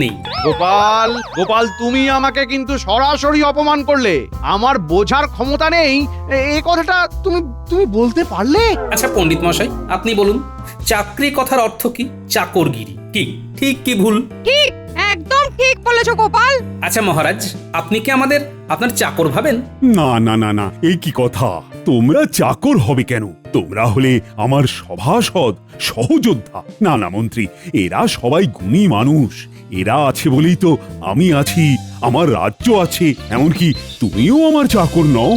নেই। গোপাল গোপাল, তুমি আমাকে কিন্তু সরাসরি অপমান করলে। আমার বোঝার ক্ষমতা নেই এই কথাটা তুমি তুমি বলতে পারলে? আচ্ছা পণ্ডিত মশাই, আপনি বলুন, চাকরি কথার অর্থ কি? চাকরগিরি কি ঠিক কি ভুল? ঠিক, একদম ঠিক বলেছো গোপাল। আচ্ছা মহারাজ, আপনি কি আমাদের আপনার চাকর ভাবেন? না না না না, এই কি কথা? তোমরা চাকর হবে কেন? তোমরা হলে আমার সভাসদ, সহযোদ্ধা। না না মন্ত্রী, এরা সবাই গুণী মানুষ। এরা আছে বলেই তো আমি আছি, আমার রাজ্য আছে। এমনকি তুমিও আমার চাকর নও।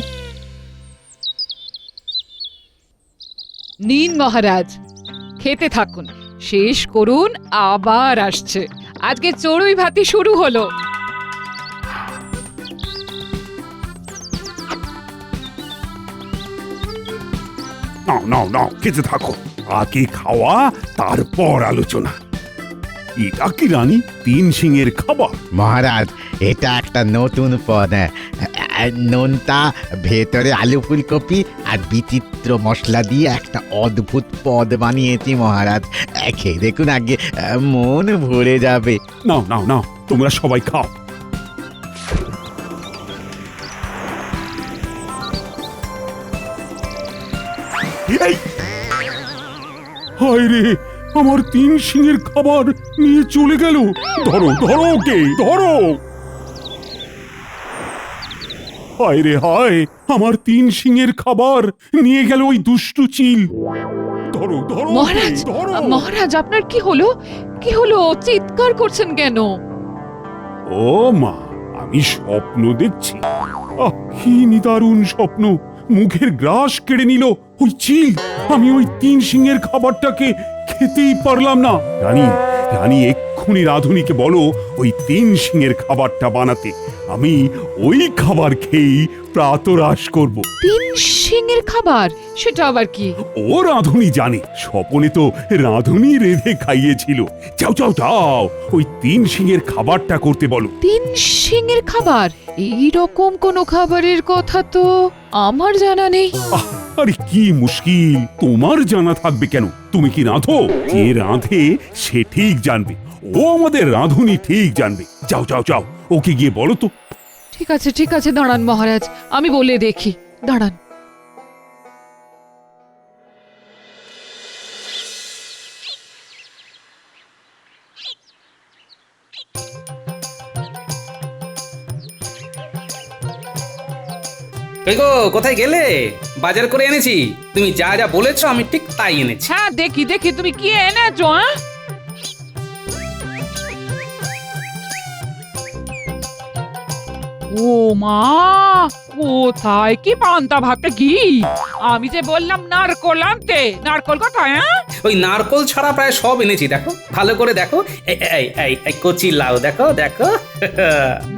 নিন মহারাজ, খেতে থাকুন, শেষ করুন, আবার আসছে। আজকে চড়ুই ভাতি শুরু হলো। নাও নাও নাও, খেতে থাকো। আগে খাওয়া, তারপর আলোচনা। এটা কি রানী, তিন সিংয়ের খাবার? মহারাজ, এটা একটা নতুন পদ। নোনতা, ভেতরে আলু ফুলকপি আর বিচিত্র মশলা দিয়ে একটা অদ্ভুত পদ বানিয়েছি মহারাজ। খেয়ে দেখুন, আগে মন ভরে যাবে। নাও নাও নাও, তোমরা সবাই খাও। এই! হায় রে, আমার তিন সিংহের খাবার নিয়ে চলে গেল। ধরো ধরো, ওকে ধরো। হায় রে হায়, আমার তিন সিংহের খাবার নিয়ে গেল ওই দুষ্টু চিল। ধরো ধরো, মহারাজ, ধরো। মহারাজ, আপনার কি হলো? কি হলো? চিৎকার করছেন কেন? ও মা, আমি স্বপ্ন দেখছি। কি নিদারুণ স্বপ্ন! মুখের গ্রাস কেড়ে নিল ওই চিল। আমি ওই তিন সিংহের খাবারটাকে খেতেই পারলাম না। রানী, রানী এক্ষুনি রাধুনিকে বলো ওই তিন সিংহের খাবারটা বানাতে। আমি ওই খাবার খেয়েই প্রাতরাশ করব। তিন সিংহের খাবার? সেটা আবার কি? ও রাধুনি জানে, স্বপনে তো রাধুনি রেঁধে খাইয়েছিল। যাও যাও যাও, ওই তিন সিংহের খাবারটা করতে বলো। তিন সিংহের খাবার? এই রকম কোনো খাবারের কথা তো আমার জানা নেই। আরে কি মুশকিল, তোমার জানা থাকবে কেন? তুমি কি রাঁধো? যে রাঁধে সে ঠিক জানবে। ও আমাদের রাঁধুনি ঠিক জানবে। যাও যাও যাও, ওকে গিয়ে বলো তো। ঠিক আছে, দাঁড়ান মহারাজ, আমি বলে দেখি, দাঁড়ান। কই গো, কোথায় গেলে? বাজার করে এনেছি, তুমি যা যা বলেছো আমি ঠিক তাই এনেছি। হ্যাঁ, দেখি দেখি তুমি কি এনেছো। হ্যাঁ, ও মা, কোথায় কি পান্তা ভাতে ঘি? আমি যে বললাম নারকোল আনতে, নারকোল কোথায়? হ্যাঁ, ওই নারকোল ছাড়া প্রায় সব এনেছি, দেখো ভালো করে দেখো। এই এই এই এই কচি লাউ দেখো দেখো।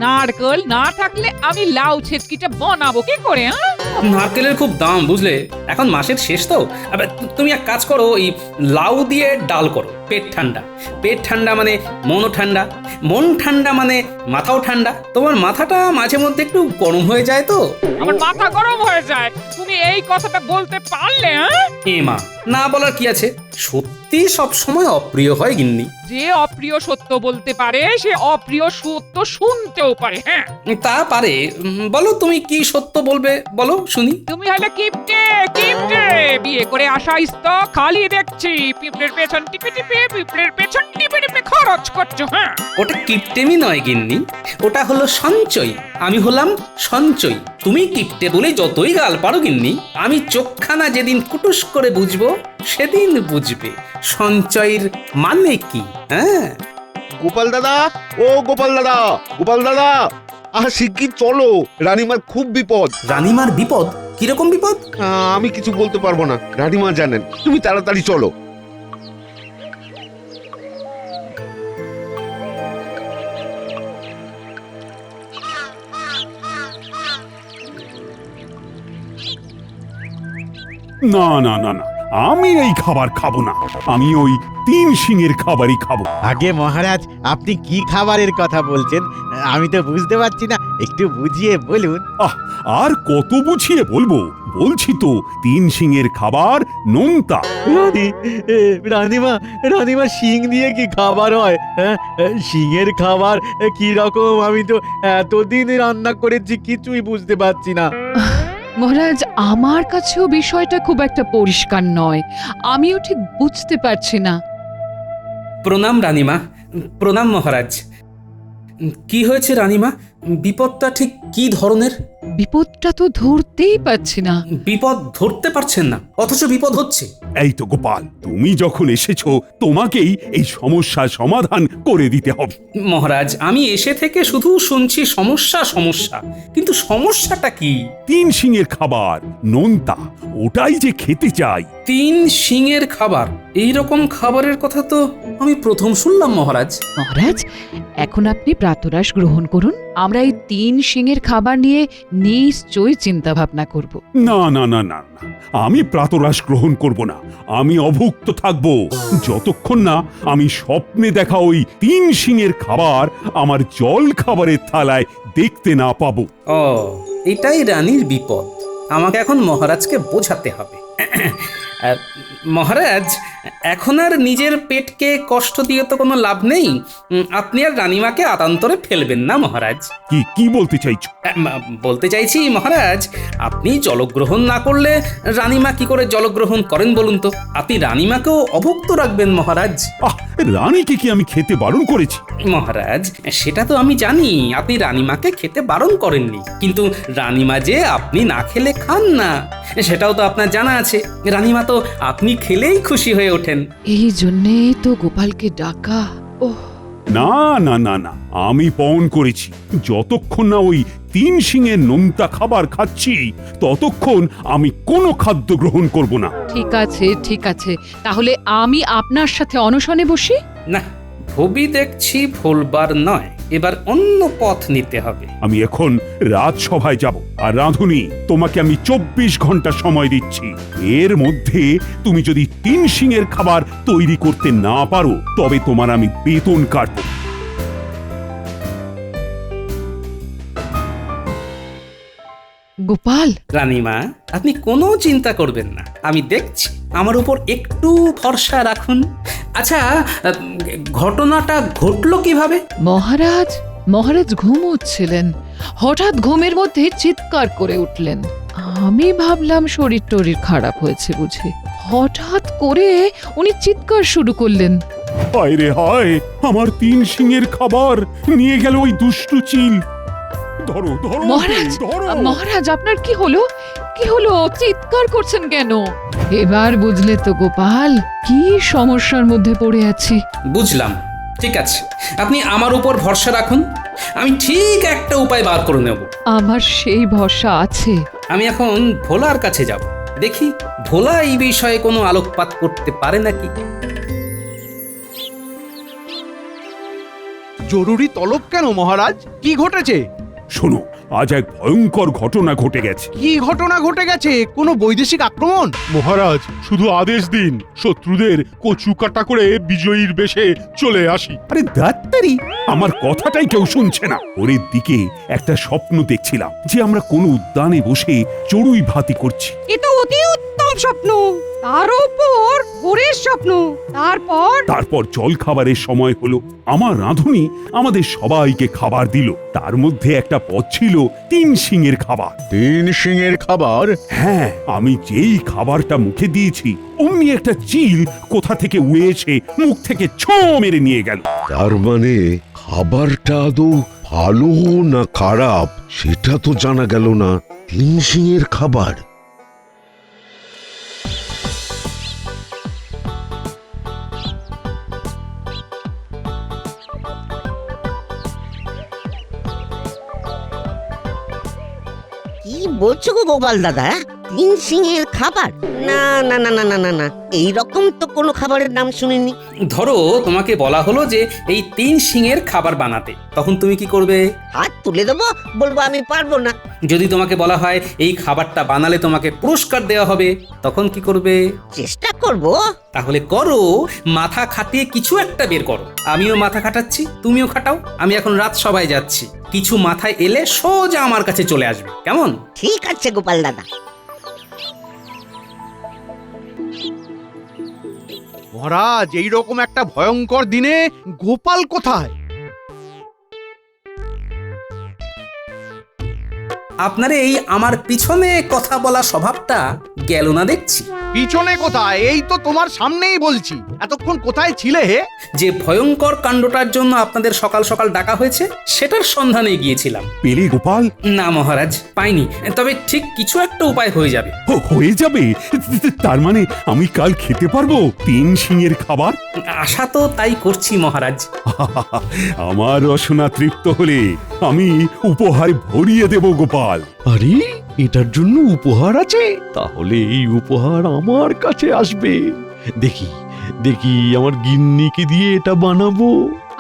নারকোল না থাকলে আমি লাউ ছেচকিটা বানাবো কি করে? হ্যাঁ, নারকেলের খুব দাম বুঝলে, এখন মাসের শেষ তো। আবার তুমি এক কাজ করো, ওই লাউ দিয়ে ডাল করো, পেট ঠান্ডা। পেট ঠান্ডা মানে মনও ঠান্ডা, মন ঠান্ডা মানে মাথাও ঠান্ডা। তোমার মাথাটা মাঝে মধ্যে একটু গরম হয়ে যায় তো। আমার মাথা গরম হয়ে যায়। তুমি এই কথাটা বলতে পারলে? হ্যাঁ, এ মা, না বলার কি আছে, সত্যি সব সময় অপ্রিয় হয় গিন্নি। যে অপ্রিয় সত্য বলতে পারে সে অপ্রিয় সত্য শুনতেও পারে। হ্যাঁ, তা পারে। বলো তুমি কি সত্য বলবে, বলো শুনি। তুমি হলে কিপটে, কিপটে। বিয়ে করে আসা তো খালি দেখছি পিঁপড়ের পেছন টিপে টিপে, পিঁপড়ের পেছন টিপে টিপে খরচ করছো। হ্যাঁ, ওটা কিপটেমি নয় গিন্নি, ওটা হলো সঞ্চয়। আমি হলাম সঞ্চয়, তুমি কিপটে বলে যতই গাল পারো গিন্নি, আমি চোখখানা যেদিন কুটুস করে বুঝবো সেদিন বুঝবে সঞ্চয়ের মানে কি। হ্যাঁ, গোপাল দাদা, ও গোপাল দাদা, গোপাল দাদা, শিগগির চলো, রানীমার খুব বিপদ। রানীমার বিপদ? কিরকম বিপদ? আমি কিছু বলতে পারবো না, রানীমা জানেন। তুমি তাড়াতাড়ি চলো। না না না না, আমি এই খাবার খাবো না। আমি ওই তিন সিংহের খাবারই খাবো। আগে মহারাজ, আপনি কি খাবারের কথা বলছেন? আমি তো বুঝতে পারছি না, একটু বুঝিয়ে বলুন। আর কত বুঝিয়ে বলবো? বলছি তো, 3 সিংয়ের খাবার নোনতা। রানীমা, রানীমা শিং দিয়ে কি খাবার হয়? হ্যাঁ, শিঙের খাবার কি রকম? আমি তো এতদিন রান্না করেছি, কিছুই বুঝতে পারছি না। মহারাজ, আমার কাছেও বিষয়টা খুব একটা পরিষ্কার নয়, আমিও ঠিক বুঝতে পারছি না। প্রণাম রানীমা, প্রণাম মহারাজ। কি হয়েছে রানীমা? বিপদটা ঠিক কি ধরনের? বিপদটা তো ধরতেই পারছি না। বিপদ ধরতে পারছেন না, অথচ বিপদ হচ্ছে। এই তো গোপাল, তুমি যখন এসেছো তোমাকেই এই সমস্যার সমাধান করে দিতে হবে। মহারাজ, আমি এসে থেকে শুধু শুনছি সমস্যা সমস্যা, কিন্তু সমস্যাটা কি? 3 সিংয়ের খাবার নোনতা, ওটাই যে খেতে চাই। 3 সিংয়ের খাবার? এই রকম খাবারের কথা তো আমি প্রথম শুনলাম মহারাজ। মহারাজ, এখন আপনি প্রাতরাশ গ্রহণ করুন, আমরা এই 3 সিংয়ের খাবার নিয়ে নিশ্চয়ই চিন্তা ভাবনা করব। না না না না না, আমি প্রাতরাশ গ্রহণ করব না। আমি অভুক্ত থাকব যতক্ষণ না আমি স্বপ্নে দেখা ওই 3 সিংয়ের খাবার আমার জল খাবারের থালায় দেখতে না পাবো। ও, এটাই রানীর বিপদ। আমাকে এখন মহারাজকে বোঝাতে হবে। মহারাজ, এখন আর নিজের পেটকে কষ্ট দিয়ে তো কোনো লাভ নেই। আপনি আর রানীমাকে আতান্তরে ফেলবেন না মহারাজ। কি কি বলতে চাইছো? বলতে চাইছি মহারাজ, আপনি জলগ্রহণ না করলে রানীমা কি করে জলগ্রহণ করেন বলুন তো? আপনি রানীমাকেও অভুক্ত রাখবেন মহারাজ। রানীকে কি আমি খেতে বারণ করেছি? মহারাজ, সেটা তো আমি জানি আপনি রানীমাকে খেতে বারণ করেননি, কিন্তু রানীমা যে আপনি না খেলে খান না সেটাও তো আপনার জানা আছে। রানীমা তো আপনি খেলেই খুশি হয়ে ওঠেন। এই জন্যেই তো গোপালকে ডাকা। ওহ, না না না না, আমি পণ করেছি যতক্ষণ না ওই 3 সিংয়ের নোনতা খাবার খাচ্ছি ততক্ষণ আমি কোনো খাদ্য গ্রহণ করব না। ঠিক আছে ঠিক আছে, তাহলে আমি আপনার সাথে অনশনে বসি। না, ভবি দেখছি ভুলবার নয়, এবার অন্য পথ নিতে হবে। আমি এখন রাজসভায় যাব, আর রাঁধুনি তোমাকে আমি 24 ঘন্টা সময় দিচ্ছি। এর মধ্যে তুমি যদি 3 সিংয়ের খাবার তৈরি করতে না পারো তবে তোমার আমি বেতন কাটব। গোপাল, রানীমা, আপনি কোনো চিন্তা করবেন না, আমি দেখছি। আমার উপর একটু ভরসা রাখুন। আচ্ছা, ঘটনাটা ঘটলো কিভাবে? মহারাজ মহারাজ ঘুমোচ্ছিলেন, হঠাৎ ঘুমের মধ্যে চিৎকার করে উঠলেন। আমি ভাবলাম শরীর টরীর খারাপ হয়েছে বুঝি, হঠাৎ করে উনি চিৎকার শুরু করলেন। হায় রে হায়, আমার 3 সিংয়ের খাবার নিয়ে গেল ওই দুষ্টু চিল। ধরো ধরো মহারাজ, ধরো। মহারাজ আপনার কি হলো? কি হলো? চিৎকার করছেন কেন? এবার বুঝলে তো গোপাল, কি সমস্যার মধ্যে পড়ে আছি। বুঝলাম, ঠিক আছে, আপনি আমার উপর ভরসা রাখুন, আমি ঠিক একটা উপায় বার করে নেব। আমার সেই ভরসা আছে। আমি এখন ভোলার কাছে যাব, দেখি ভোলা এই বিষয়ে কোনো আলোকপাত করতে পারে নাকি। জরুরি তলব কেন মহারাজ? কি ঘটেছে? শোনো, আজ এক ভয়ঙ্কর ঘটনা ঘটে গেছে। কি ঘটনা ঘটে গেছে? কোনো বৈদেশিক আক্রমণ? মহারাজ, শুধু আদেশ দিন, শত্রুদের কচু কাটা করে বিজয়ীর বেশে চলে আসি। আরে দাত্তারি, আমার কথাটাই কেউ শুনছে না। ওরের দিকে একটা স্বপ্ন দেখছিলাম যে আমরা কোনো উদ্যানে বসে চড়ুই ভাতি করছি। এ তো অতি উত্তম স্বপ্ন, তার উপর ভোরের স্বপ্ন। তারপর জল খাবারের সময় হলো, আমার রাঁধুনি আমাদের সবাইকে খাবার দিল। তার মধ্যে একটা পদ ছিল 3 সিংয়ের খাবার। 3 সিংয়ের খাবার? হ্যাঁ, আমি যেই খাবারটা মুখে দিয়েছি অমনি একটা চিল কোথা থেকে উড়ে এসে মুখ থেকে ছো মেরে নিয়ে গেল। তার মানে খাবারটা আদৌ ভালো না খারাপ সেটা তো জানা গেল না। 3 সিংয়ের খাবার? কি বলছো গো গোপাল দাদা? তিন সিংয়ের খাবার? না না না না না না না, এইরকম তো কোনো খাবারের নাম শুনিনি। ধরো তোমাকে বলা হলো যে এই 3 শিঙের খাবার বানাতে, তখন তুমি কি করবে? হাত তুলে দেবো, বলবো আমি পারবো না। যদি তোমাকে বলা হয় এই খাবারটা বানালে তোমাকে পুরস্কার দেওয়া হবে, তখন কি করবে? চেষ্টা করব। তাহলে করো, মাথা খাটিয়ে কিছু একটা বের করো। আমিও মাথা খাটাচ্ছি, তুমিও খাটাও। আমি এখন রাজসভায় যাচ্ছি, কিছু মাথায় এলে সোজা আমার কাছে চলে আসবে, কেমন? ঠিক আছে গোপাল দাদা। মহারাজ, এইরকম একটা ভয়ঙ্কর দিনে গোপাল কোথায়? আপনার এই আমার পিছনে কথা বলা স্বভাবটা গেল না দেখছি। পিছনে কোথায়? এই তো তোমার সামনেই বলছি। এতক্ষণ কোথায় ছিলে হে? যে ভয়ঙ্কর কাণ্ডটার জন্য আপনাদের সকাল সকাল ডাকা হয়েছে সেটার সন্ধানে গিয়েছিলাম। পেলে গোপাল? না মহারাজ, পাইনি, তবে ঠিক কিছু একটা উপায় হয়ে যাবে। হয়ে যাবে? তার মানে আমি কাল খেতে পারবো 3 সিংয়ের খাবার? আশা তো তাই করছি মহারাজ। আমার রসনা তৃপ্ত হলে আমি উপহার ভরিয়ে দেব গোপাল। আরে, এটার জন্য উপহার আছে? তাহলে এই উপহার আমার কাছে আসবে। দেখি দেখি আমার গিন্নিকে দিয়ে এটা বানাবো।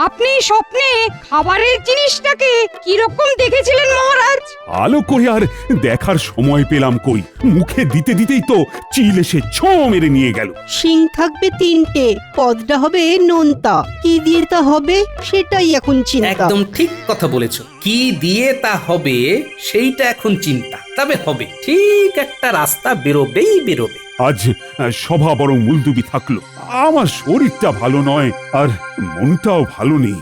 আপনি স্বপ্নে খাবারের জিনিসটাকে কিরকম দেখেছিলেন মহারাজ? আলো করে আর দেখার সময় পেলাম কই, মুখে দিতে দিতেই তো চিল এসে ছোঁ মেরে নিয়ে গেল। শিং থাকবে 3টে, পদটা হবে নোনতা। কি দিয়ে তা হবে সেটাই এখন চিন্তা। একদম ঠিক কথা বলেছো, কি দিয়ে তা হবে সেইটা এখন চিন্তা। তবে হবে, ঠিক একটা রাস্তা বেরোবেই বেরোবে। আজ সভা বরং মুলতুবি থাকলো। আমার শরীরটা ভালো নয়, আর মনটাও ভালো নেই।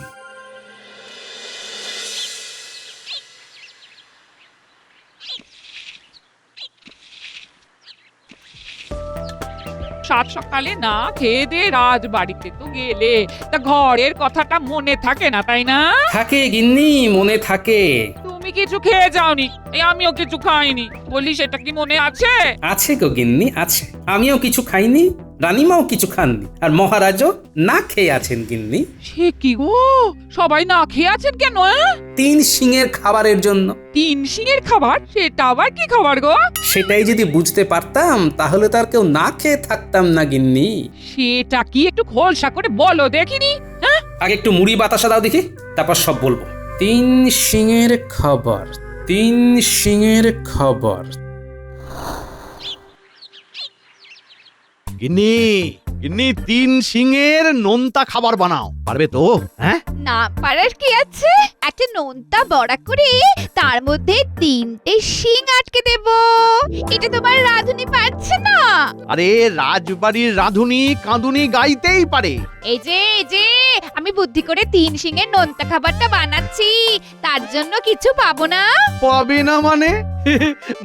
সাত সকালে না খেয়ে দে রাজবাড়িতে তো গেলে, তা ঘরের কথাটা মনে থাকে না, তাই না? থাকে গিন্নি, মনে থাকে। তুমি কিছু খেয়ে যাওনি, এই আমিও কিছু খাইনি, বলি সেটা কি মনে আছে? আছে গো গিন্নি, আছে। আমিও কিছু খাইনি, রানীমাও কিছু খাননি, আর মহারাজও না খেয়ে আছেন গিন্নি। সে কি গো, সবাই না খেয়ে আছেন কেন? 3 সিংয়ের খাবারের জন্য। 3 সিংয়ের খাবার? সেটা আবার কি খাবার গো? সেটাই যদি বুঝতে পারতাম তাহলে তার কেউ না খেয়ে থাকতাম না গিন্নি। সেটা কি একটু খোলসা করে বলো দেখিনি। হ্যাঁ, আগে একটু মুড়ি বাতাসা দাও দেখি, তারপর সব বলবো। 3 সিংয়ের খাবার, 3 সিংয়ের খাবার। গিন্নি, গিন্নি, 3 সিংয়ের নোনতা খাবার বানাও। পারবে তো? হ্যাঁ, না পারার কি আছে, একটা নোনতা বড়া করে তার মধ্যে 3টে শিং আটকে দেব। এটা তোমার রাঁধুনি পারছে না? আরে রাজবাড়ির রাঁধুনি কাঁদুনি গাইতেই পারে। এই যে আমি বুদ্ধি করে 3 শিঙের নোনতা খাবারটা বানাচ্ছি, তার জন্য কিছু পাবো না? পাবে না মানে?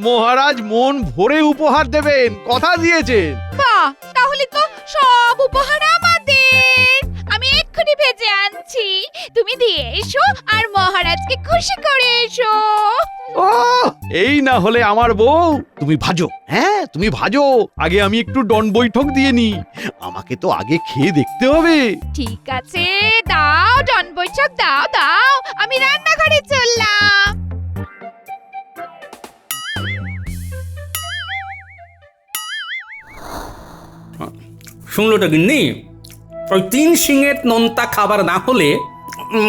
মহারাজ মন ভরে উপহার দেবেন, কথা দিয়েছেন। বাহ, তাহলে তো সব উপহার আমাদের। আমি এক্ষুনি ভেজে আনছি, তুমি দিয়ে এসো আর মহারাজকে খুশি করে এসো। ও, এই না হলে আমার বউ। তুমি ভাজো, হ্যাঁ তুমি ভাজো। আগে আমি একটু ডন বৈঠক দিয়ে নি, আমাকে তো আগে খেয়ে দেখতে হবে। ঠিক আছে, দাও ডন বৈঠক, দাও দাও, আমি রান্নাঘরে চললাম। শুনলোটা গিন্নি, ওই 3 সিংয়ের নোনতা খাবার না হলে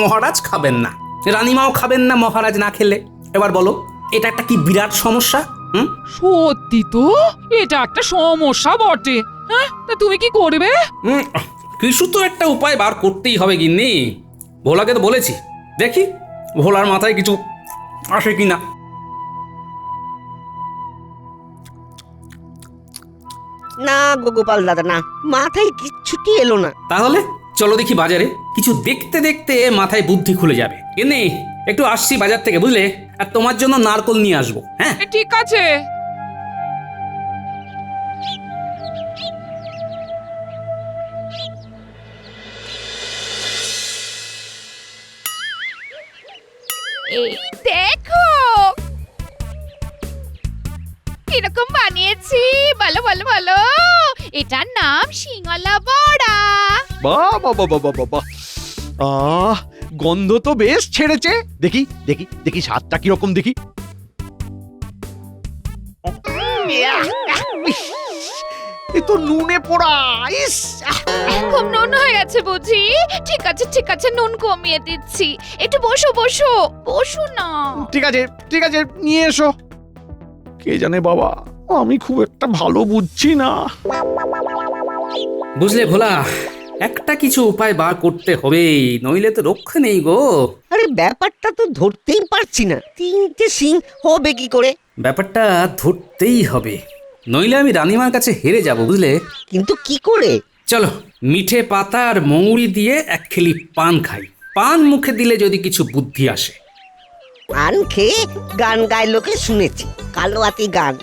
মহারাজ খাবেন না, রানীমাও খাবেন না মহারাজ না খেলে। এবার বলো, এটা একটা কি বিরাট সমস্যা? সত্যি তো, এটা একটা সমস্যা বটে। হ্যাঁ, তা তুমি কি করবে? কিছু তো একটা উপায় বার করতেই হবে গিন্নি। ভোলাকে তো বলেছি, দেখি ভোলার মাথায় কিছু আসে কিনা। না গো গোপাল দাদা, না, মাথায় কিচ্ছুটি এলো না। তাহলে চলো দেখি বাজারে, কিছু দেখতে দেখতে মাথায় বুদ্ধি খুলে যাবে। গিন্নি, একটু আসছি বাজার থেকে, বুঝলে? আর তোমার জন্য নারকল নিয়ে আসবো। হ্যাঁ, ঠিক আছে। এই দেখো কিরকম বানিয়েছি, বলো বলো বলো। এটার নাম শিঙলা বড়া। বাহ বাহ বাহ বাহ বাহ বাহ, আহ, গন্ধ তো বেশ ছেড়েছে। দেখি দেখি দেখি স্বাদটা কিরকম দেখি। এ তো নুনে পোড়া, ইস! খুব নুন হয়ে গেছে বুঝি? ঠিক আছে ঠিক আছে, নুন কমিয়ে দিচ্ছি। একটু বসো বসো বসো না। ঠিক আছে, নিয়ে এসো। কে জানে বাবা, আমি খুব একটা ভালো বুঝছি না। বুঝলে ভোলা, একটা কিছু উপায় বার করতে হবে, নইলে তো রক্ষা নেই গো। আরে ব্যাপারটা তো ধরতেই পারছি না, তিনটে সিং হবে কি করে? ব্যাপারটা ধরতেই হবে, নইলে আমি রানীমার কাছে হেরে যাব, বুঝলে। কিন্তু কি করে? চলো, মিঠে পাতা আর মৌরি দিয়ে এক খেলি পান খাই। পান মুখে দিলে যদি কিছু বুদ্ধি আসে। পান খেয়ে গান গায় লোকে শুনেছি, কালোয়াতি গান।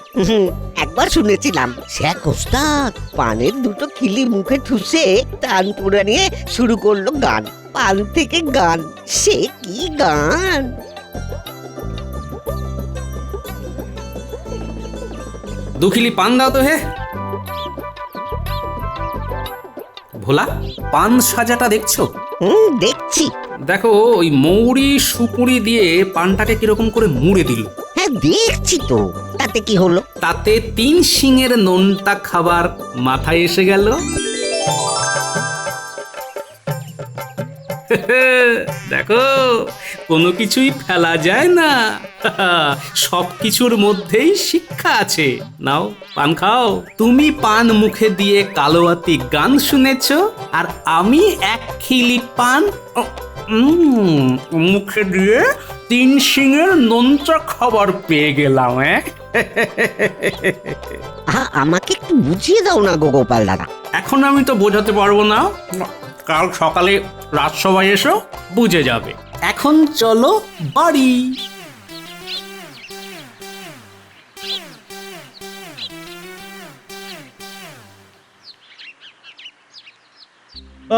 একবার শুনেছিলাম শেখ ওস্তাদ পানের দুটো খিলি মুখে ঠুসে টান পুরা নিয়ে শুরু করলো গান। পান থেকে গান, সে কি গান! দুখিলি পান দাও তো হে। ভোলা, পান সাজাটা দেখছো? দেখছি। দেখো, ওই মৌরি সুপুরি দিয়ে পানটাকে কিরকম করে মুড়ে দিল। হ্যাঁ দেখছি তো, তাতে কি হলো? তাতে 3 শিঙের নোনতা খাবার মাথায় এসে গেল। দেখো, কোনো কিছুই ফেলা যায় না। সব কিছুর মধ্যেই শিক্ষা আছে। নাও, পান খাও। তুমি পান মুখে দিয়ে কালোয়াতি গান শুনেছো, আর আমি এক খিলি পান মুখে দিয়ে 3 শিঙের নোনতা খাবার পেয়ে গেলাম। আমাকে একটু বুঝিয়ে দাও না গো গোপাল দাদা। এখন আমি তো বোঝাতে পারবো না, কাল সকালে রাজসভায় এসো, বুঝে যাবে। এখন চলো বাড়ি।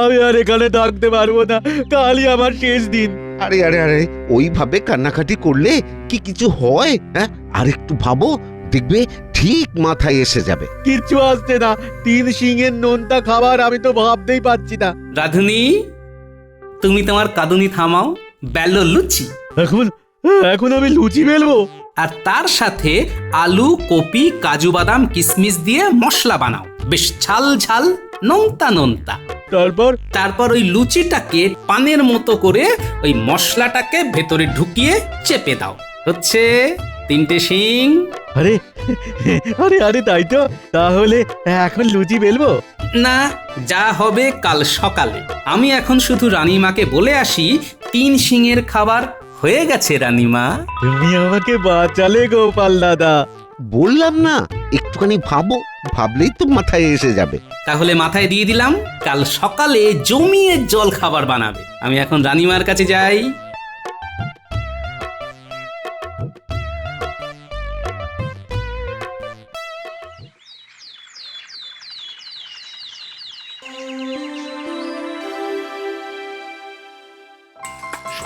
আমি আর এখানে থাকতে পারবো না, কালই আমার শেষ দিন। আরে আরে আরে, ওইভাবে কান্নাকাটি করলে কি কিছু হয়? হ্যাঁ, আর একটু ভাবো, দেখবে ঠিক মাথায় এসে যাবে। কিচ্ছু আসছে না, 3 শিঙের নোনতা খাবার আমি তো ভাবতেই পাচ্ছি না। রাধুনি, তুমি তোমার কাঁদুনি থামাও, বেলো লুচি। এখন আমি লুচি বেলবো? আর তার সাথে আলু, কপি, কাজু বাদাম, কিশমিশ দিয়ে মশলা বানাও, বেশ ঝাল ঝাল, নোনতা নোনতা। তারপর ওই লুচিটাকে পানের মতো করে ওই মশলাটাকে ভেতরে ঢুকিয়ে চেপে দাও। হচ্ছে 3টে শিং। আরে আরে আরে, তাই তো। তাহলে এখন লুচি বেলবো? না, যা হবে কাল সকালে। আমি এখন শুধু রানীমাকে বলে আসি 3 শিঙের খাবার হয়ে গেছে। রানীমা, তুমি আমাকে বাঁচালে গোপাল দাদা। বললাম না, একটুখানি ভাবো, ভাবলেই তো মাথায় এসে যাবে। তাহলে মাথায় দিয়ে দিলাম, কাল সকালে জমিয়ে জল খাবার বানাবে। আমি এখন রানীমার কাছে যাই।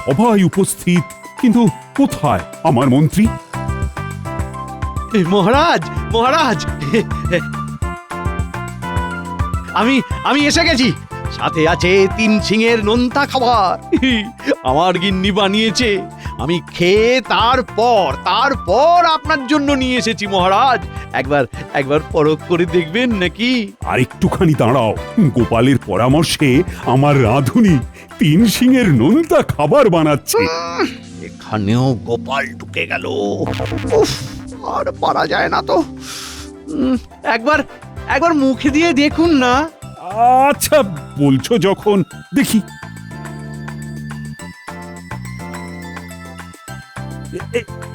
সবাই উপস্থিত, কিন্তু কোথায় আমার মন্ত্রী? মহারাজ, মহারাজ, আমি এসে গেছি। সাথে আছে 3 শিঙের নোনতা খাবার, আমার গিন্নি বানিয়েছে। আমি খেয়ে তারপর আপনার জন্য নিয়ে এসেছি মহারাজ। একবার পরখ করে দেখবেন নাকি? আর একটুখানি দাঁড়াও, গোপালের পরামর্শে আমার রাঁধুনি 3 শিঙের নোনতা খাবার বানাচ্ছে। এখানেও গোপাল ঢুকে গেল। উফ, আর পারা যায় না তো। একবার মুখে দিয়ে দেখুন না। আচ্ছা, বলছো যখন, দেখি।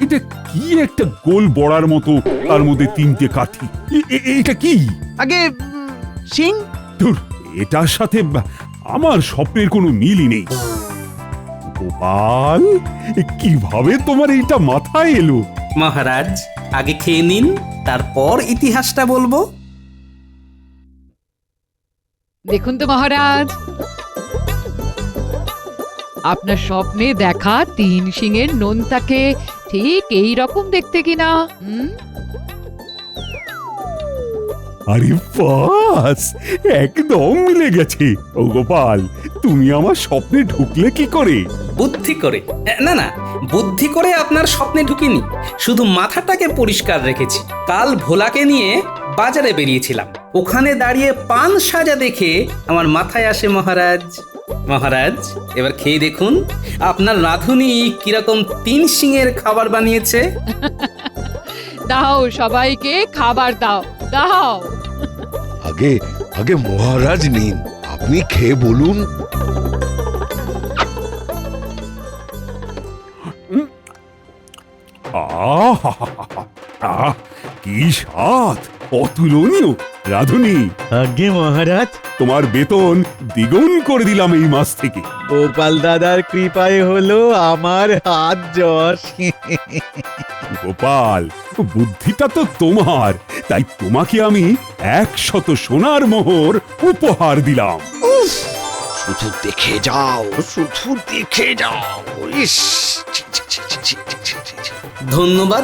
এটা কি একটা গোল বড়ার মতো, তার মধ্যে 3টে কাঠি। এটা কি? আগে সিং। ধুর, এটার সাথে আমার স্বপ্নের কোনো মিলই নেই। গোপাল, কিভাবে তোমার এইটা মাথায় এলো? মহারাজ, আগে খেয়ে নিন, তারপর ইতিহাসটা বলবো। দেখুন তো মহারাজ, আপনার স্বপ্নে দেখা 3 শিঙের নোনতাকে ঠিক এই রকম দেখতে কিনা? আরে বাস, একদম মিলে গেছে। ও গোপাল, তুমি আমার স্বপ্নে ঢুকলে কি করে? বুদ্ধি করে। না না, বুদ্ধি করে আপনার স্বপ্নে ঢুকিনি, শুধু মাথাটাকে পরিষ্কার রেখেছি। কাল ভোলাকে নিয়ে বাজারে বেরিয়েছিলাম, ওখানে দাঁড়িয়ে পান সাজা দেখে আমার মাথায় আসে মহারাজ। মহারাজ, এবার খেয়ে দেখুন আপনার রাঁধুনি কিরকম 3 শিঙের খাবার বানিয়েছে। দাও সবাইকে খাবার দাও, দাও। আগে আগে মহারাজ নিন, আপনি খেয়ে বলুন। আহ, কি স্বাদ, অতুলনীয়। রাধুনি, আগে মহারাজ, তোমার বেতন দ্বিগুণ করে দিলাম এই মাস থেকে। গোপাল দাদার কৃপায় হলো আমার হাত যশ। গোপাল, বুদ্ধিটা তো তোমার, তাই তোমাকে আমি 100 সোনার মোহর উপহার দিলাম। শুধু দেখে যাও, শুধু দেখে যাও। ইস, ছি, ছি, ছি, ছি, ছি, ছি, ছি, ছি। ধন্যবাদ